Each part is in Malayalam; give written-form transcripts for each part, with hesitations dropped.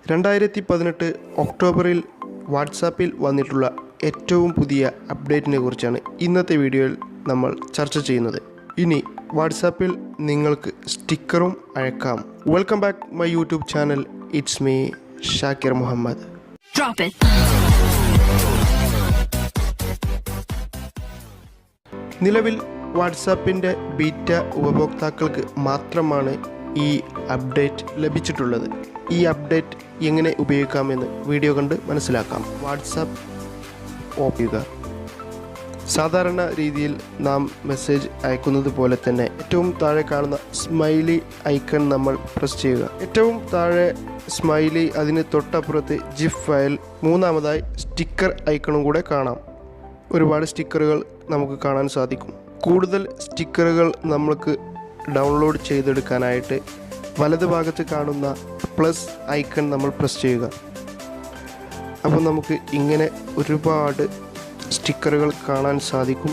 2018 ഒക്ടോബറിൽ വാട്സാപ്പിൽ വന്നിട്ടുള്ള ഏറ്റവും പുതിയ അപ്ഡേറ്റിനെ കുറിച്ചാണ് ഇന്നത്തെ വീഡിയോയിൽ നമ്മൾ ചർച്ച ചെയ്യുന്നത്. ഇനി വാട്സാപ്പിൽ നിങ്ങൾക്ക് സ്റ്റിക്കറും അയക്കാം. Welcome back my YouTube channel. It's me Shakir Muhammad. നിലവിൽ വാട്സാപ്പിൻ്റെ ബീറ്റ ഉപഭോക്താക്കൾക്ക് മാത്രമാണ് ഈ അപ്ഡേറ്റ് ലഭിച്ചിട്ടുള്ളത്. ഈ അപ്ഡേറ്റ് എങ്ങനെ ഉപയോഗിക്കാമെന്ന് വീഡിയോ കണ്ട് മനസ്സിലാക്കാം. വാട്സാപ്പ് ഓപ്പൺ ചെയ്യുക. സാധാരണ രീതിയിൽ നാം മെസ്സേജ് അയക്കുന്നത് പോലെ തന്നെ ഏറ്റവും താഴെ കാണുന്ന സ്മൈലി ഐക്കൺ നമ്മൾ പ്രസ് ചെയ്യുക. ഏറ്റവും താഴെ സ്മൈലി, അതിന് തൊട്ടപ്പുറത്ത് ജിഫ് ഫയൽ, മൂന്നാമതായി സ്റ്റിക്കർ ഐക്കണും കൂടെ കാണാം. ഒരുപാട് സ്റ്റിക്കറുകൾ നമുക്ക് കാണാൻ സാധിക്കും. കൂടുതൽ സ്റ്റിക്കറുകൾ നമുക്ക് ഡൗൺലോഡ് ചെയ്തെടുക്കാനായിട്ട് വലത് ഭാഗത്ത് കാണുന്ന പ്ലസ് ഐക്കൺ നമ്മൾ പ്രസ് ചെയ്യുക. അപ്പോൾ നമുക്ക് ഇങ്ങനെ ഒരുപാട് സ്റ്റിക്കറുകൾ കാണാൻ സാധിക്കും.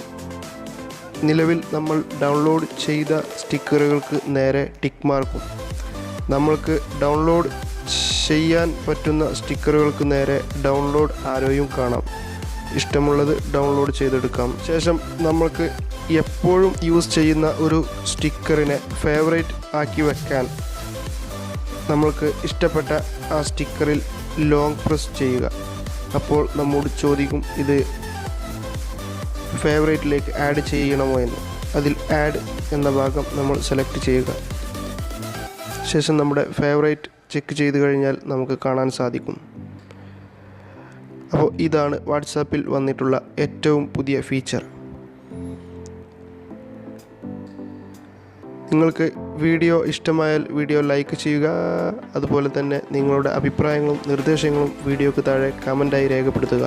നിലവിൽ നമ്മൾ ഡൗൺലോഡ് ചെയ്ത സ്റ്റിക്കറുകൾക്ക് നേരെ ടിക്ക് മാർക്കും, നമ്മൾക്ക് ഡൗൺലോഡ് ചെയ്യാൻ പറ്റുന്ന സ്റ്റിക്കറുകൾക്ക് നേരെ ഡൗൺലോഡ് ആരോയും കാണാം. ഇഷ്ടമുള്ളത് ഡൗൺലോഡ് ചെയ്തെടുക്കാം. ശേഷം നമ്മൾക്ക് എപ്പോഴും യൂസ് ചെയ്യുന്ന ഒരു സ്റ്റിക്കറിനെ ഫേവറേറ്റ് ആക്കി വെക്കാൻ നമ്മൾക്ക് ഇഷ്ടപ്പെട്ട ആ സ്റ്റിക്കറിൽ ലോങ് പ്രസ് ചെയ്യുക. അപ്പോൾ നമ്മോട് ചോദിക്കും ഇത് ഫേവറേറ്റിലേക്ക് ആഡ് ചെയ്യണമോ എന്ന്. അതിൽ ആഡ് എന്ന ഭാഗം നമ്മൾ സെലക്ട് ചെയ്യുക. ശേഷം നമ്മുടെ ഫേവറേറ്റ് ചെക്ക് ചെയ്ത് കഴിഞ്ഞാൽ നമുക്ക് കാണാൻ സാധിക്കും. അപ്പോൾ ഇതാണ് വാട്സാപ്പിൽ വന്നിട്ടുള്ള ഏറ്റവും പുതിയ ഫീച്ചർ. നിങ്ങൾക്ക് വീഡിയോ ഇഷ്ടമായാൽ വീഡിയോ ലൈക്ക് ചെയ്യുക. അതുപോലെ തന്നെ നിങ്ങളുടെ അഭിപ്രായങ്ങളും നിർദ്ദേശങ്ങളും വീഡിയോക്ക് താഴെ കമൻറ്റായി രേഖപ്പെടുത്തുക.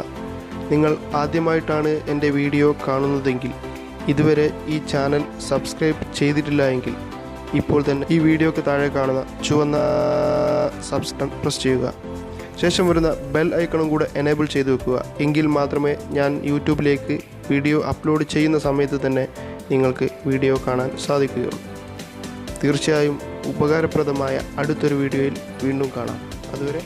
നിങ്ങൾ ആദ്യമായിട്ടാണ് എൻ്റെ വീഡിയോ കാണുന്നതെങ്കിൽ ഇതുവരെ ഈ ചാനൽ സബ്സ്ക്രൈബ് ചെയ്തിട്ടില്ല എങ്കിൽ ഇപ്പോൾ തന്നെ ഈ വീഡിയോക്ക് താഴെ കാണുന്ന ചുവന്ന സബ്സ്ക്രൈബ് പ്രസ് ചെയ്യുക. ശേഷം വരുന്ന ബെൽ ഐക്കണും കൂടെ എനേബിൾ ചെയ്ത് വെക്കുക. എങ്കിൽ മാത്രമേ ഞാൻ യൂട്യൂബിലേക്ക് വീഡിയോ അപ്ലോഡ് ചെയ്യുന്ന സമയത്ത് തന്നെ നിങ്ങൾക്ക് വീഡിയോ കാണാൻ സാധിക്കുകയുള്ളൂ. തീർച്ചയായും ഉപകാരപ്രദമായ അടുത്തൊരു വീഡിയോയിൽ വീണ്ടും കാണാം. അതുവരെ